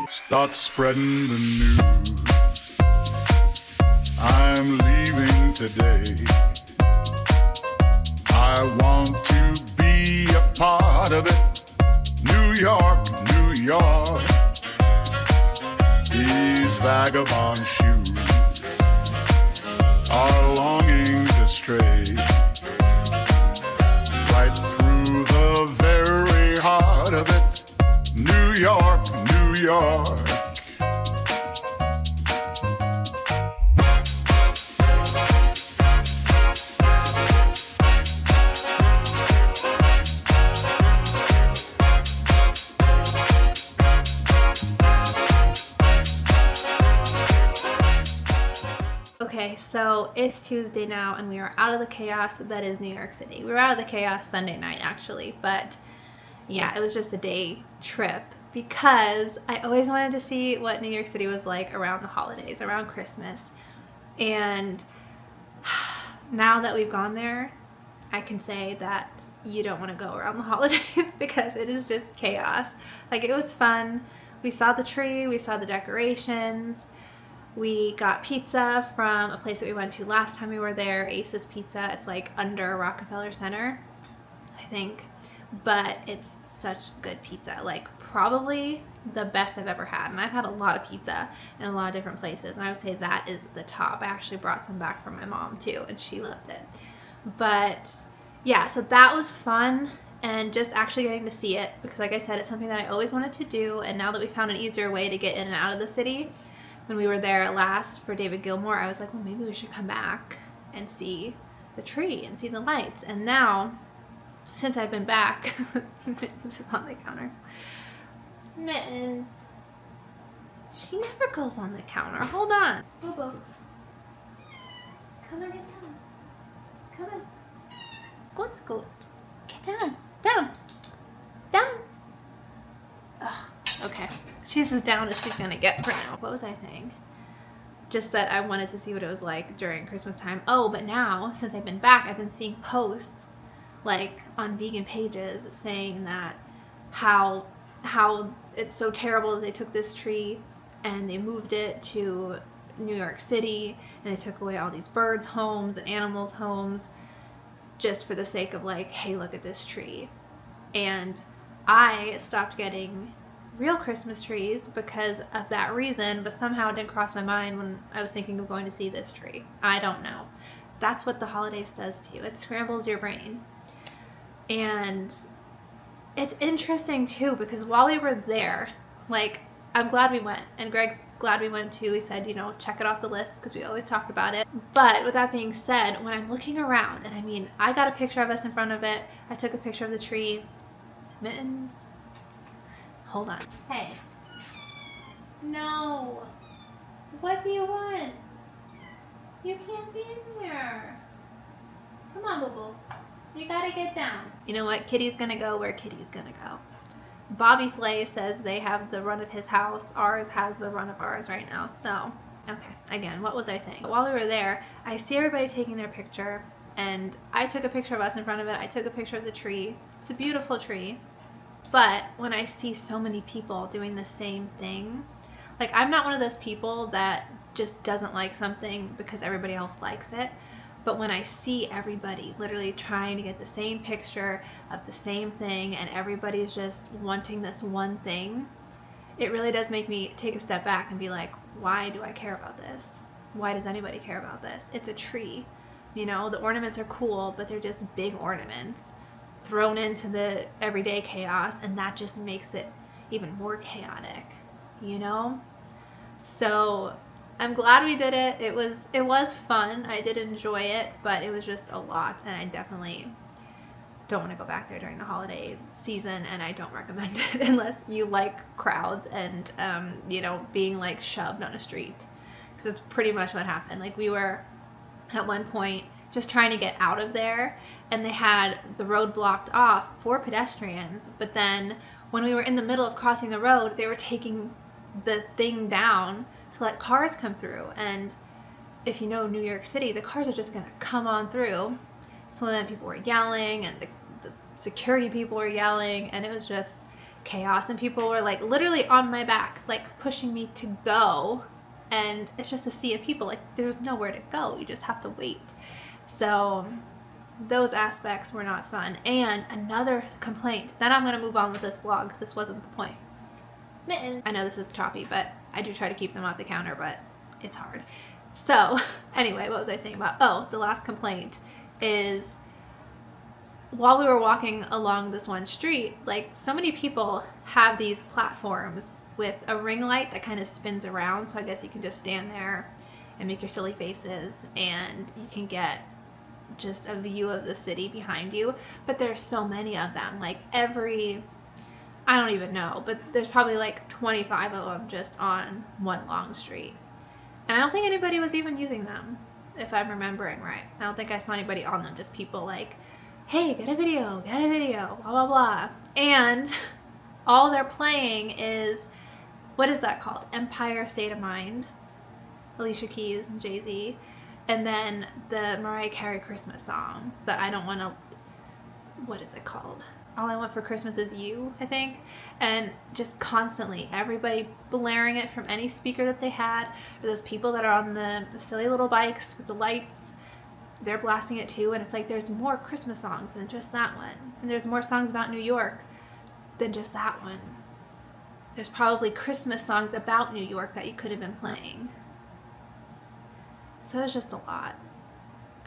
Start spreading the news. I'm leaving today. I want to be a part of it. New York, New York. These vagabond shoes are longing to stray right through the very heart of it. New York, New York. Okay, so it's Tuesday now and we are out of the chaos that is New York City. We were out of the chaos Sunday night actually, but yeah, it was just a day trip because I always wanted to see what New York City was like around the holidays, around Christmas. And now that we've gone there, I can say that you don't want to go around the holidays because it is just chaos. Like, it was fun. We saw the tree, we saw the decorations. We got pizza from a place that we went to last time we were there, Ace's Pizza. It's like under Rockefeller Center, I think. But it's such good pizza. Like, probably the best I've ever had. And I've had a lot of pizza in a lot of different places. And I would say that is the top. I actually brought some back from my mom too, and she loved it. But yeah, so that was fun. And just actually getting to see it, because like I said, it's something that I always wanted to do. And now that we found an easier way to get in and out of the city, when we were there last for David Gilmour, I was like, well, maybe we should come back and see the tree and see the lights. And now, since I've been back, this is on the counter. Mittens. She never goes on the counter. Hold on. Bobo. Come on, get down. Come on. Scoot, scoot. Get down. Down. Down. Ugh. Okay, she's as down as she's gonna get for now. What was I saying? Just that I wanted to see what it was like during Christmas time. Oh, but now, since I've been back, I've been seeing posts like on vegan pages saying that how it's so terrible that they took this tree and they moved it to New York City and they took away all these birds' homes and animals' homes just for the sake of like, hey, look at this tree. And I stopped getting real Christmas trees because of that reason, but somehow it didn't cross my mind when I was thinking of going to see this tree. I don't know. That's what the holidays does to you. It scrambles your brain. And it's interesting too, because while we were there, like, I'm glad we went, and Greg's glad we went too. He said, you know, check it off the list because we always talked about it. But with that being said, when I'm looking around, and I mean, I got a picture of us in front of it. I took a picture of the tree. Mittens. Hold on. Hey. No. What do you want? You can't be in here. Come on, Boo-Boo. You gotta get down. You know what? Kitty's gonna go where Kitty's gonna go. Bobby Flay says they have the run of his house. Ours has the run of ours right now. So, okay. Again, what was I saying? While we were there, I see everybody taking their picture. And I took a picture of us in front of it. I took a picture of the tree. It's a beautiful tree. But when I see so many people doing the same thing, like, I'm not one of those people that just doesn't like something because everybody else likes it. But when I see everybody literally trying to get the same picture of the same thing and everybody's just wanting this one thing, it really does make me take a step back and be like, why do I care about this? Why does anybody care about this? It's a tree. You know, the ornaments are cool, but they're just big ornaments thrown into the everyday chaos, and that just makes it even more chaotic, you know? So I'm glad we did it. It was fun. I did enjoy it, but it was just a lot, and I definitely don't want to go back there during the holiday season, and I don't recommend it unless you like crowds and you know, being like shoved on a street, because it's pretty much what happened. Like, we were at one point just trying to get out of there, and they had the road blocked off for pedestrians, but then when we were in the middle of crossing the road, they were taking the thing down to let cars come through. And if you know New York City, the cars are just gonna come on through. So then people were yelling, and the security people were yelling, and it was just chaos, and people were like literally on my back, like pushing me to go, and it's just a sea of people. Like there's nowhere to go, you just have to wait. So those aspects were not fun. And another complaint, then I'm going to move on with this vlog because this wasn't the point. Mittens. I know this is choppy, but I do try to keep them off the counter, but it's hard. So anyway, what was I saying about, oh, the last complaint is while we were walking along this one street, like so many people have these platforms with a ring light that kind of spins around. So I guess you can just stand there and make your silly faces, and you can get just a view of the city behind you. But there's so many of them, like every, I don't even know, but there's probably like 25 of them just on one long street. And I don't think anybody was even using them, if I'm remembering right. I don't think I saw anybody on them, just people like, hey, get a video, blah, blah, blah. And all they're playing is, what is that called? Empire State of Mind, Alicia Keys and Jay-Z. And then the Mariah Carey Christmas song that I don't want to, what is it called? All I Want for Christmas Is You, I think. And just constantly, everybody blaring it from any speaker that they had, or those people that are on the silly little bikes with the lights, they're blasting it too. And it's like, there's more Christmas songs than just that one. And there's more songs about New York than just that one. There's probably Christmas songs about New York that you could have been playing. So it's just a lot.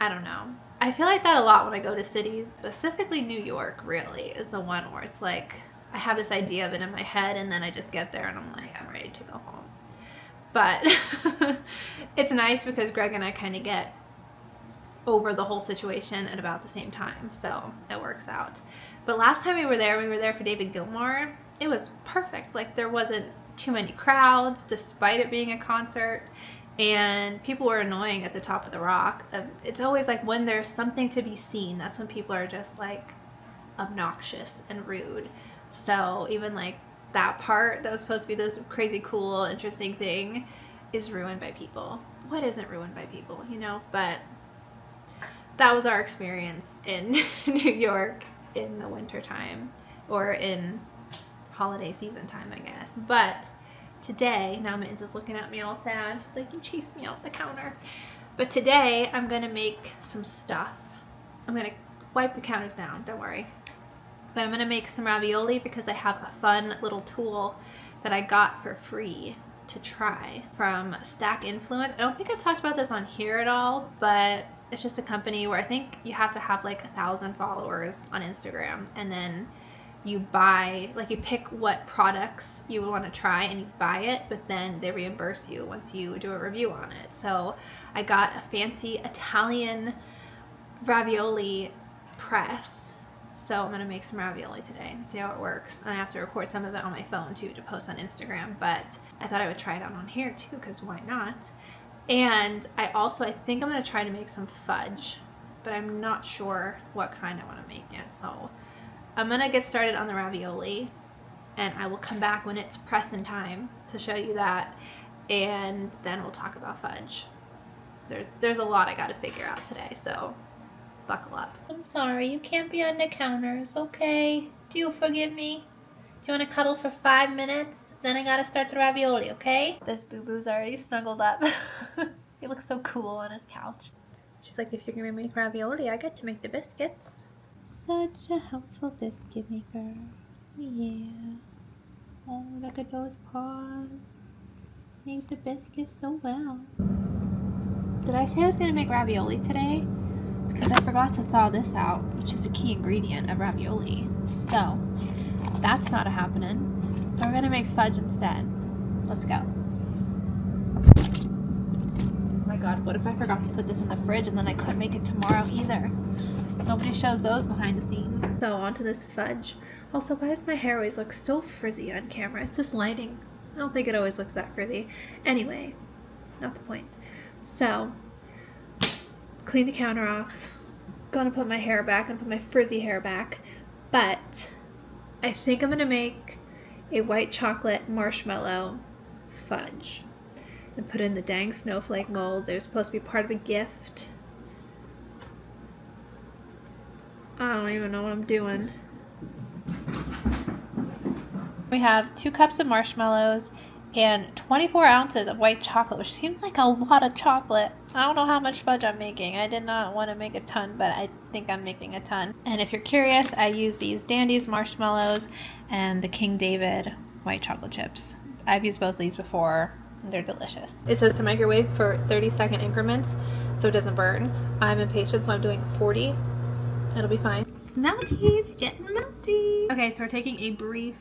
I don't know. I feel like that a lot when I go to cities, specifically New York really is the one where it's like, I have this idea of it in my head, and then I just get there and I'm like, I'm ready to go home. But it's nice because Greg and I kind of get over the whole situation at about the same time, so it works out. But last time we were there for David Gilmour. It was perfect. Like there wasn't too many crowds despite it being a concert. And people were annoying at the top of the Rock. It's always like when there's something to be seen, that's when people are just like obnoxious and rude. So even like that part that was supposed to be this crazy cool interesting thing is ruined by people. What isn't ruined by people, you know? But that was our experience in New York in the winter time, or in holiday season time, I guess. But today, now Mittens is looking at me all sad. She's like, you chased me off the counter. But today, I'm going to make some stuff. I'm going to wipe the counters down, don't worry. But I'm going to make some ravioli because I have a fun little tool that I got for free to try from Stack Influence. I don't think I've talked about this on here at all, but it's just a company where I think you have to have like 1,000 followers on Instagram, and then you buy, like you pick what products you would want to try and you buy it, but then they reimburse you once you do a review on it. So I got a fancy Italian ravioli press. So I'm going to make some ravioli today and see how it works. And I have to record some of it on my phone too to post on Instagram, but I thought I would try it out on here too, because why not? And I think I'm going to try to make some fudge, but I'm not sure what kind I want to make yet. So I'm going to get started on the ravioli, and I will come back when it's pressing time to show you that, and then we'll talk about fudge. There's a lot I got to figure out today, so buckle up. I'm sorry, you can't be on the counters, okay? Do you forgive me? Do you want to cuddle for 5 minutes? Then I got to start the ravioli, okay? This boo-boo's already snuggled up. He looks so cool on his couch. She's like, if you're going to make ravioli, I get to make the biscuits. Such a helpful biscuit maker. Yeah. Oh, look at those paws. Make the biscuits so well. Did I say I was going to make ravioli today? Because I forgot to thaw this out, which is a key ingredient of ravioli. So, that's not happening. We're going to make fudge instead. Let's go. Oh my god, what if I forgot to put this in the fridge and then I couldn't make it tomorrow either? Nobody shows those behind the scenes. So onto this fudge. Also, why does my hair always look so frizzy on camera? It's this lighting. I don't think it always looks that frizzy. Anyway, not the point. So, clean the counter off. Gonna put my hair back and put my frizzy hair back. But I think I'm gonna make a white chocolate marshmallow fudge and put in the dang snowflake molds. They were supposed to be part of a gift. I don't even know what I'm doing. We have 2 cups of marshmallows and 24 ounces of white chocolate, which seems like a lot of chocolate. I don't know how much fudge I'm making. I did not want to make a ton, but I think I'm making a ton. And if you're curious, I use these Dandy's marshmallows and the King David white chocolate chips. I've used both these before. They're delicious. It says to microwave for 30-second increments so it doesn't burn. I'm impatient, so I'm doing 40. It'll be fine. It's melty. It's getting melty. Okay, so we're taking a brief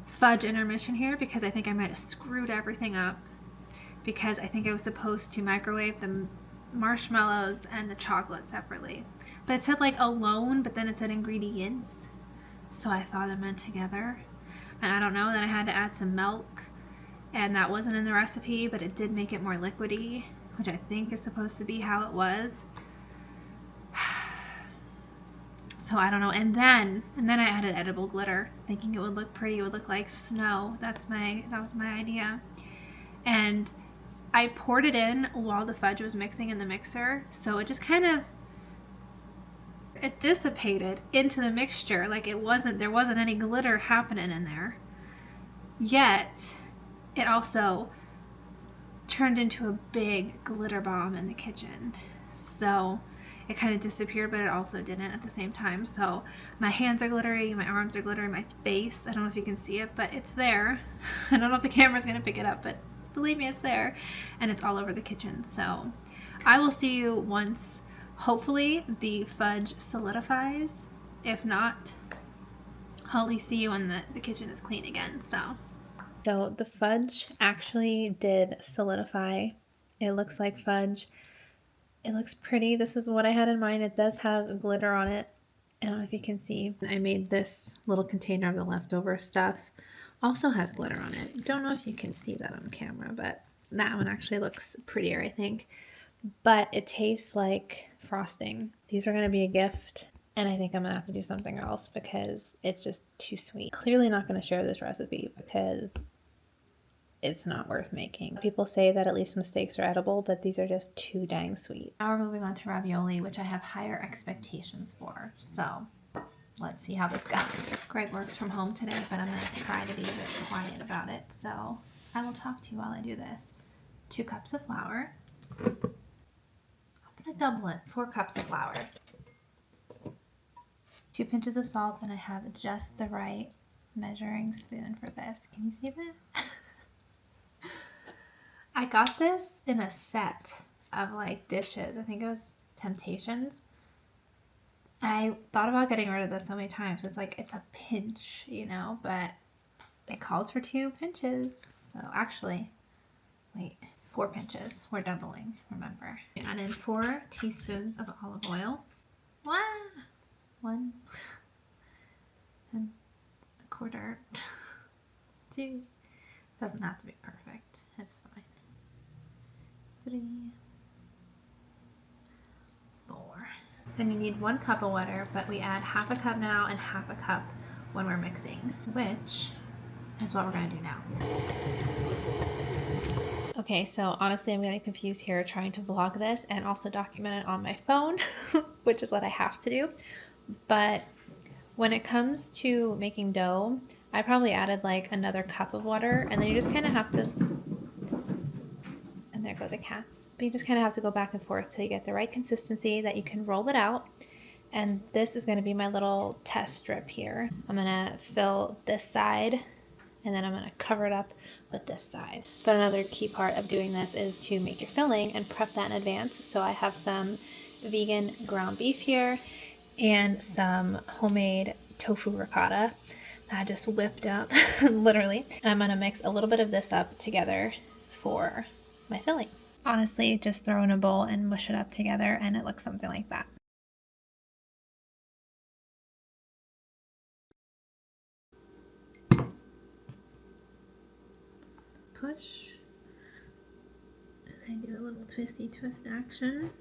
fudge intermission here because I think I might have screwed everything up, because I think I was supposed to microwave the marshmallows and the chocolate separately, but it said like alone, but then it said ingredients, so I thought it meant together, and I don't know. Then I had to add some milk, and that wasn't in the recipe, but it did make it more liquidy, which I think is supposed to be how it was. So I don't know. And then I added edible glitter, thinking it would look pretty. It would look like snow. That was my idea. And I poured it in while the fudge was mixing in the mixer, so it just kind of, it dissipated into the mixture. Like there wasn't any glitter happening in there. Yet it also turned into a big glitter bomb in the kitchen. So it kind of disappeared, but it also didn't at the same time. So my hands are glittery, my arms are glittery, my face, I don't know if you can see it, but it's there. I don't know if the camera's gonna pick it up, but believe me, it's there, and it's all over the kitchen. So I will see you once, hopefully, the fudge solidifies. If not, I'll at least see you when the kitchen is clean again. So the fudge actually did solidify. It looks like fudge. It looks pretty. This is what I had in mind. It does have glitter on it. I don't know if you can see. I made this little container of the leftover stuff. Also has glitter on it. Don't know if you can see that on camera, but that one actually looks prettier, I think. But it tastes like frosting. These are going to be a gift, and I think I'm going to have to do something else because it's just too sweet. Clearly not going to share this recipe because it's not worth making. People say that at least mistakes are edible, but these are just too dang sweet. Now we're moving on to ravioli, which I have higher expectations for. So let's see how this goes. Greg works from home today, but I'm going to try to be a bit quiet about it. So I will talk to you while I do this. 2 cups of flour. I'm going to double it. 4 cups of flour. 2 pinches of salt, and I have just the right measuring spoon for this. Can you see that? I got this in a set of like dishes. I think it was Temptations. I thought about getting rid of this so many times. It's like, it's a pinch, you know, but it calls for 2 pinches. So actually, wait, 4 pinches. We're doubling, remember. And in 4 teaspoons of olive oil. 1 and a quarter. 2. Doesn't have to be perfect. It's fine. 3, 4. Then you need 1 cup of water, but we add half a cup now and half a cup when we're mixing, which is what we're going to do now. Okay, so honestly, I'm getting confused here trying to vlog this and also document it on my phone, which is what I have to do. But when it comes to making dough, I probably added like another cup of water, and then you just kind of have to, and there go the cats. But you just kind of have to go back and forth till you get the right consistency that you can roll it out. And this is going to be my little test strip here. I'm going to fill this side, and then I'm going to cover it up with this side. But another key part of doing this is to make your filling and prep that in advance. So I have some vegan ground beef here and some homemade tofu ricotta that I just whipped up, literally. And I'm going to mix a little bit of this up together for my filling. Honestly, just throw in a bowl and mush it up together, and it looks something like that. Push, and I do a little twisty twist action.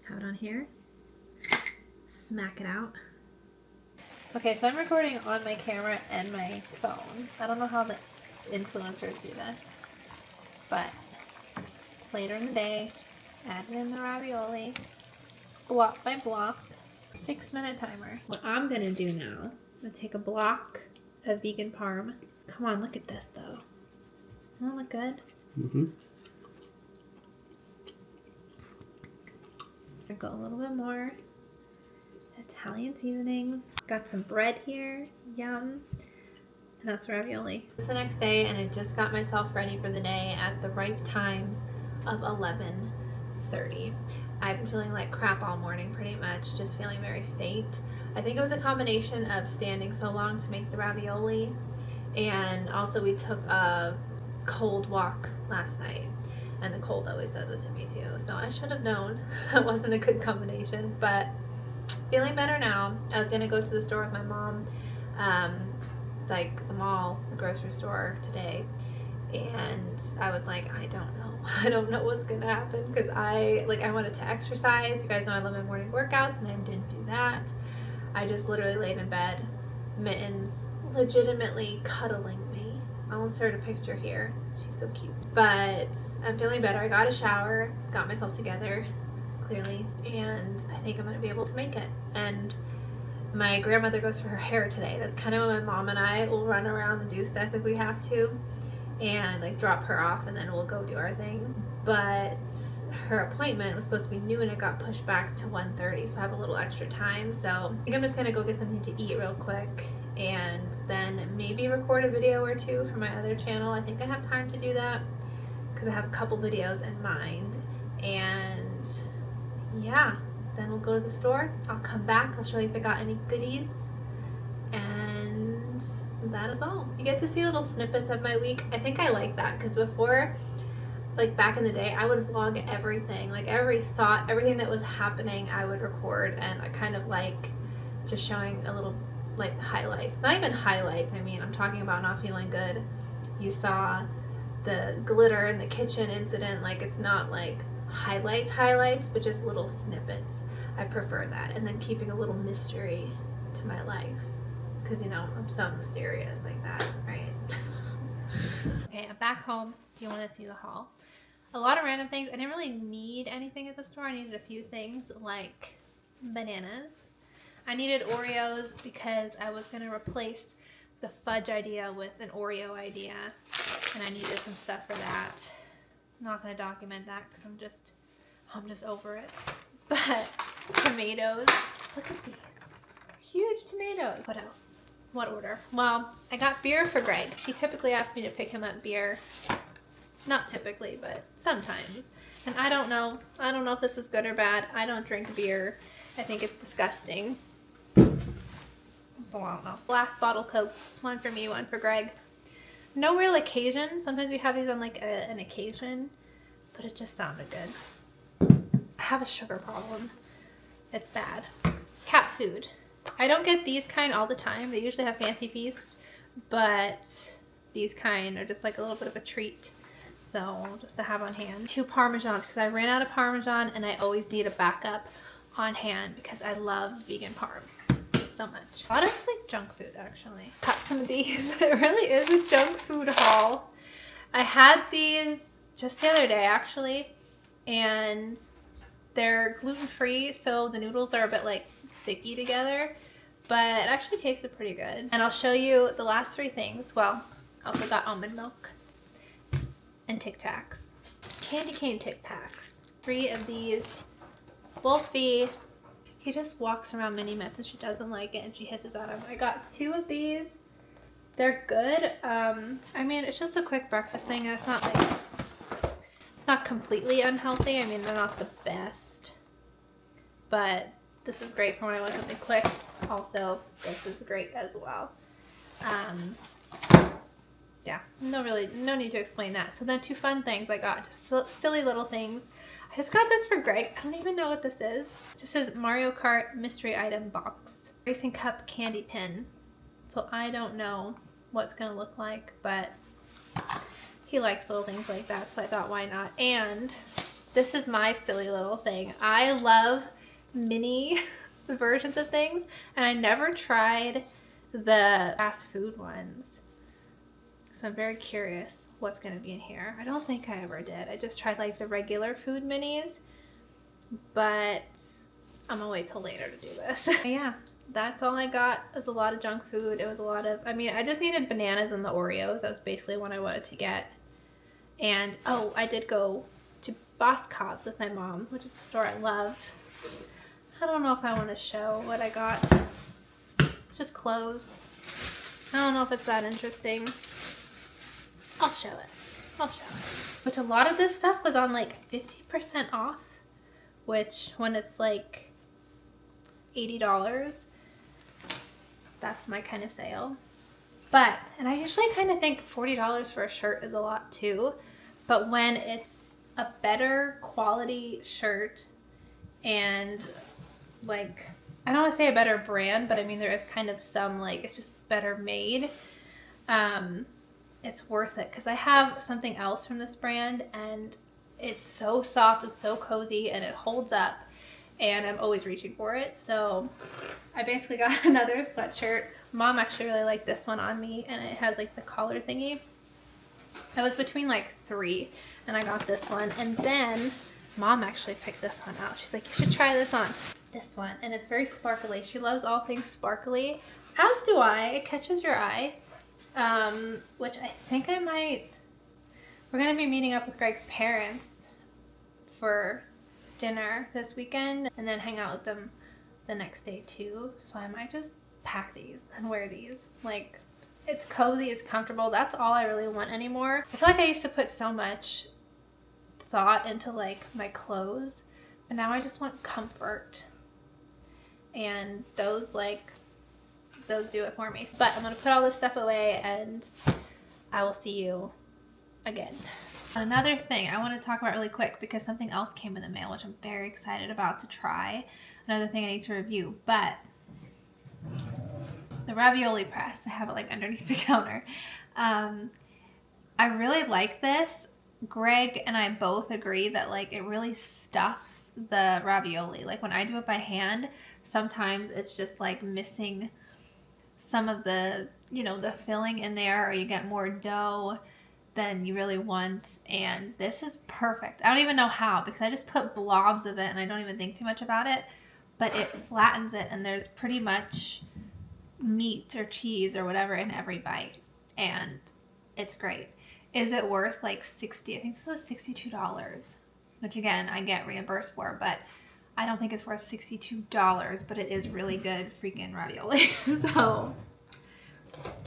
Have it on here. Smack it out. Okay, so I'm recording on my camera and my phone. I don't know how the influencers do this, but it's later in the day. Add it in the ravioli, block by block, 6-minute timer. What I'm gonna do now gonna take a block of vegan parm. Come on, look at this though. Doesn't that look good? Mm-hmm. Go a little bit more Italian seasonings. Got some bread here. Yum. And that's ravioli. It's the next day and I just got myself ready for the day at the ripe time of 11:30. I've been feeling like crap all morning pretty much, just feeling very faint. I think it was a combination of standing so long to make the ravioli, and also we took a cold walk last night, and the cold always does it to me too, so I should have known that wasn't a good combination, but feeling better now. I was gonna go to the store with my mom, like the mall, the grocery store today, and I was like, I don't know what's gonna happen, because I wanted to exercise. You guys know I love my morning workouts, and I didn't do that. I just literally laid in bed, Mittens legitimately cuddling me. I'll insert a picture here. She's so cute. But I'm feeling better. I got a shower, got myself together, clearly, and I think I'm gonna be able to make it. And my grandmother goes for her hair today. That's kind of when my mom and I will run around and do stuff if we have to, and like drop her off, and then we'll go do our thing. But her appointment was supposed to be noon and it got pushed back to 1:30, so I have a little extra time. So I think I'm just gonna go get something to eat real quick and then maybe record a video or two for my other channel. I think I have time to do that because I have a couple videos in mind. And yeah, then we'll go to the store. I'll come back, I'll show you if I got any goodies, and that is all. You get to see little snippets of my week. I think I like that, because before, like back in the day, I would vlog everything, like every thought, everything that was happening I would record, and I kind of like just showing a little like highlights. Not even highlights, I mean, I'm talking about not feeling good. You saw the glitter in the kitchen incident, like it's not like highlights, but just little snippets. I prefer that, and then keeping a little mystery to my life, because you know, I'm so mysterious like that, right? Okay, I'm back home. Do you want to see the haul? A lot of random things. I didn't really need anything at the store. I needed a few things like bananas. I needed Oreos because I was going to replace the fudge idea with an Oreo idea, and I needed some stuff for that. I'm not going to document that because I'm just over it. But tomatoes, look at these. Huge tomatoes. What else? What order? Well, I got beer for Greg. He typically asks me to pick him up beer. Not typically, but sometimes. And I don't know if this is good or bad. I don't drink beer. I think it's disgusting. So I don't know. Last bottle Cokes. One for me, one for Greg. No real occasion. Sometimes we have these on like an occasion, but it just sounded good. I have a sugar problem. It's bad. Cat food. I don't get these kind all the time. They usually have Fancy Feast, but these kind are just like a little bit of a treat. So just to have on hand. 2 Parmesans, because I ran out of Parmesan and I always need a backup on hand because I love vegan parm so much. A lot of like junk food actually. Got some of these. It really is a junk food haul. I had these just the other day actually, and they're gluten-free, so the noodles are a bit like sticky together, but it actually tasted pretty good. And I'll show you the last 3 things. Well, I also got almond milk and Tic Tacs. Candy cane Tic Tacs. 3 of these. Wolfie, he just walks around Mini Mitts and she doesn't like it and she hisses at him. I got 2 of these. They're good. I mean, it's just a quick breakfast thing, and it's not like, it's not completely unhealthy. I mean, they're not the best, but this is great for when I want something quick. Also, this is great as well. Yeah, no need to explain that. So then 2 fun things I got, just silly little things. I just got this for Greg. I don't even know what this is. It just says Mario Kart mystery item box. Racing Cup candy tin. So I don't know what's gonna look like, but he likes little things like that, so I thought why not. And this is my silly little thing. I love mini versions of things, and I never tried the fast food ones. So I'm very curious what's going to be in here. I don't think I ever did. I just tried like the regular food minis, but I'm going to wait till later to do this. Yeah, that's all I got. It was a lot of junk food. It was a lot of, I mean, I just needed bananas and the Oreos. That was basically what I wanted to get. And, oh, I did go to Boscov's with my mom, which is a store I love. I don't know if I want to show what I got. It's just clothes. I don't know if it's that interesting. I'll show it. I'll show it. Which a lot of this stuff was on like 50% off, which when it's like $80, that's my kind of sale. But, and I usually kind of think $40 for a shirt is a lot too, but when it's a better quality shirt and like, I don't want to say a better brand, but I mean there is kind of some like, it's just better made, it's worth it. Because I have something else from this brand and it's so soft and so cozy and it holds up, and I'm always reaching for it. So I basically got another sweatshirt. Mom actually really liked this one on me, and it has like the collar thingy. I was between like 3 and I got this one, and then Mom actually picked this one out. She's like, you should try this on. This one, and it's very sparkly. She loves all things sparkly, as do I. It catches your eye, which I think I might, we're gonna be meeting up with Greg's parents for dinner this weekend and then hang out with them the next day too. So I might just pack these and wear these. Like, it's cozy, it's comfortable. That's all I really want anymore. I feel like I used to put so much thought into like my clothes, but now I just want comfort, and those do it for me. But I'm gonna put all this stuff away and I will see you again. Another thing I want to talk about really quick, because something else came in the mail which I'm very excited about to try. Another thing I need to review, but the ravioli press, I have it like underneath the counter. I really like this. Greg and I both agree that like it really stuffs the ravioli. Like when I do it by hand, sometimes it's just like missing some of the, you know, the filling in there, or you get more dough than you really want. And this is perfect. I don't even know how, because I just put blobs of it and I don't even think too much about it, but it flattens it and there's pretty much meat or cheese or whatever in every bite, and it's great. Is it worth like 60? I think this was $62, which again I get reimbursed for, but I don't think it's worth $62, but it is really good freaking ravioli. So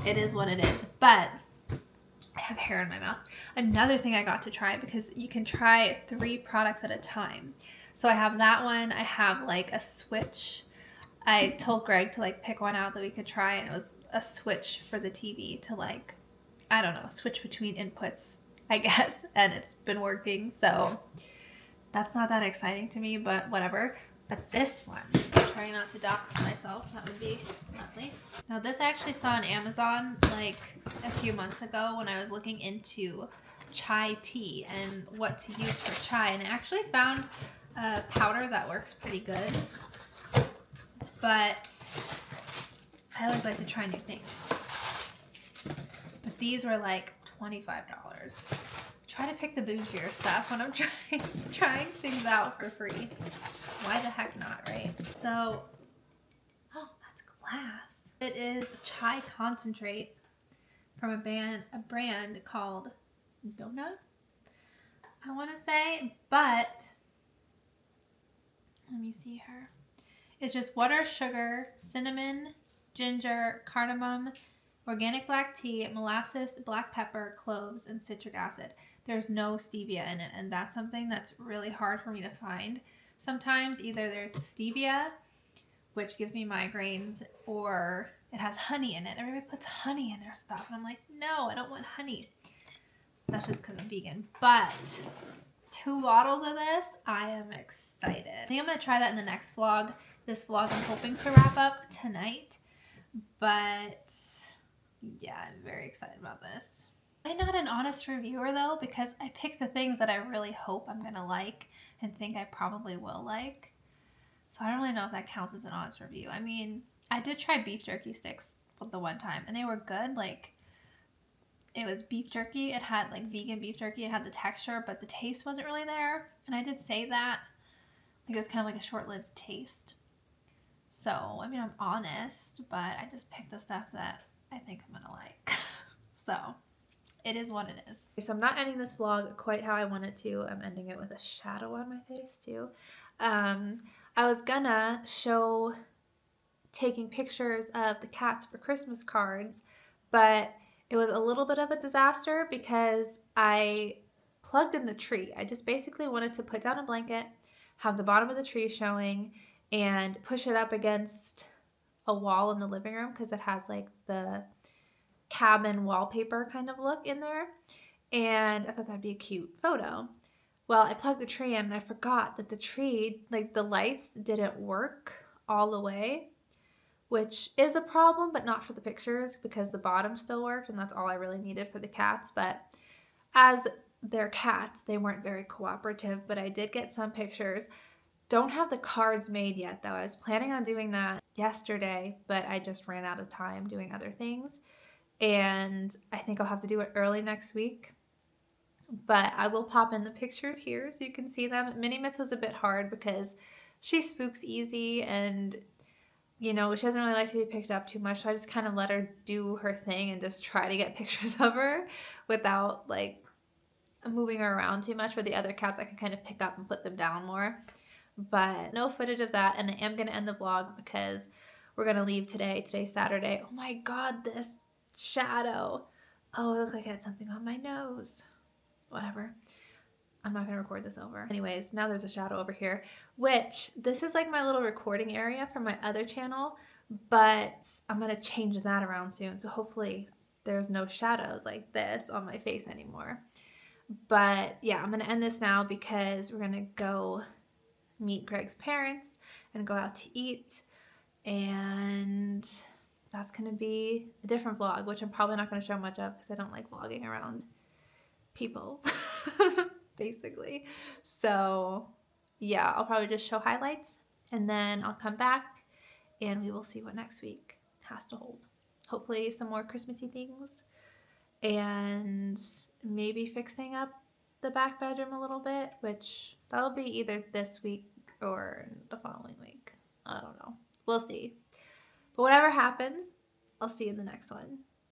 it is what it is. But I have hair in my mouth. Another thing I got to try, because you can try 3 products at a time. So I have that one. I have like a switch. I told Greg to like pick one out that we could try, and it was a switch for the TV to like, I don't know, switch between inputs, I guess, and it's been working. So that's not that exciting to me, but whatever. But this one, I'm trying not to dox myself, that would be lovely. Now this I actually saw on Amazon like a few months ago when I was looking into chai tea and what to use for chai, and I actually found a powder that works pretty good. But I always like to try new things. But these were like $25. Try to pick the bougier stuff when I'm trying things out for free. Why the heck not, right? So, oh, that's glass. It is chai concentrate from a brand called Donut, I want to say, but let me see here. It's just water, sugar, cinnamon, ginger, cardamom, organic black tea, molasses, black pepper, cloves, and citric acid. There's no stevia in it, and that's something that's really hard for me to find. Sometimes either there's stevia, which gives me migraines, or it has honey in it. Everybody puts honey in their stuff, and I'm like, no, I don't want honey. That's just because I'm vegan. But 2 bottles of this, I am excited. I think I'm going to try that in the next vlog. This vlog I'm hoping to wrap up tonight, but yeah, I'm very excited about this. I'm not an honest reviewer though, because I pick the things that I really hope I'm going to like and think I probably will like. So I don't really know if that counts as an honest review. I mean, I did try beef jerky sticks the one time and they were good. Like, it was beef jerky. It had like vegan beef jerky. It had the texture, but the taste wasn't really there. And I did say that. Like, it was kind of like a short-lived taste. So, I mean, I'm honest, but I just picked the stuff that I think I'm gonna like. So, it is what it is. So I'm not ending this vlog quite how I wanted to. I'm ending it with a shadow on my face too. I was gonna show taking pictures of the cats for Christmas cards, but it was a little bit of a disaster because I plugged in the tree. I just basically wanted to put down a blanket, have the bottom of the tree showing, and push it up against a wall in the living room because it has like the cabin wallpaper kind of look in there. And I thought that'd be a cute photo. Well, I plugged the tree in and I forgot that the tree, like the lights didn't work all the way, which is a problem, but not for the pictures because the bottom still worked and that's all I really needed for the cats. But as they're cats, they weren't very cooperative, but I did get some pictures. Don't have the cards made yet though. I was planning on doing that yesterday, but I just ran out of time doing other things. And I think I'll have to do it early next week. But I will pop in the pictures here so you can see them. Mini Mitts was a bit hard because she spooks easy and, you know, she doesn't really like to be picked up too much. So I just kind of let her do her thing and just try to get pictures of her without like moving her around too much. For the other cats, I can kind of pick up and put them down more. But no footage of that. And I am going to end the vlog because we're going to leave today. Today's Saturday. Oh my God, this shadow. Oh, it looks like I had something on my nose. Whatever. I'm not going to record this over. Anyways, now there's a shadow over here, which this is like my little recording area for my other channel, but I'm going to change that around soon. So hopefully there's no shadows like this on my face anymore. But yeah, I'm going to end this now because we're going to go meet Greg's parents and go out to eat. And that's going to be a different vlog, which I'm probably not going to show much of because I don't like vlogging around people, basically. So yeah, I'll probably just show highlights and then I'll come back and we will see what next week has to hold. Hopefully some more Christmassy things and maybe fixing up the back bedroom a little bit, which that'll be either this week or the following week. I don't know. We'll see. But whatever happens, I'll see you in the next one.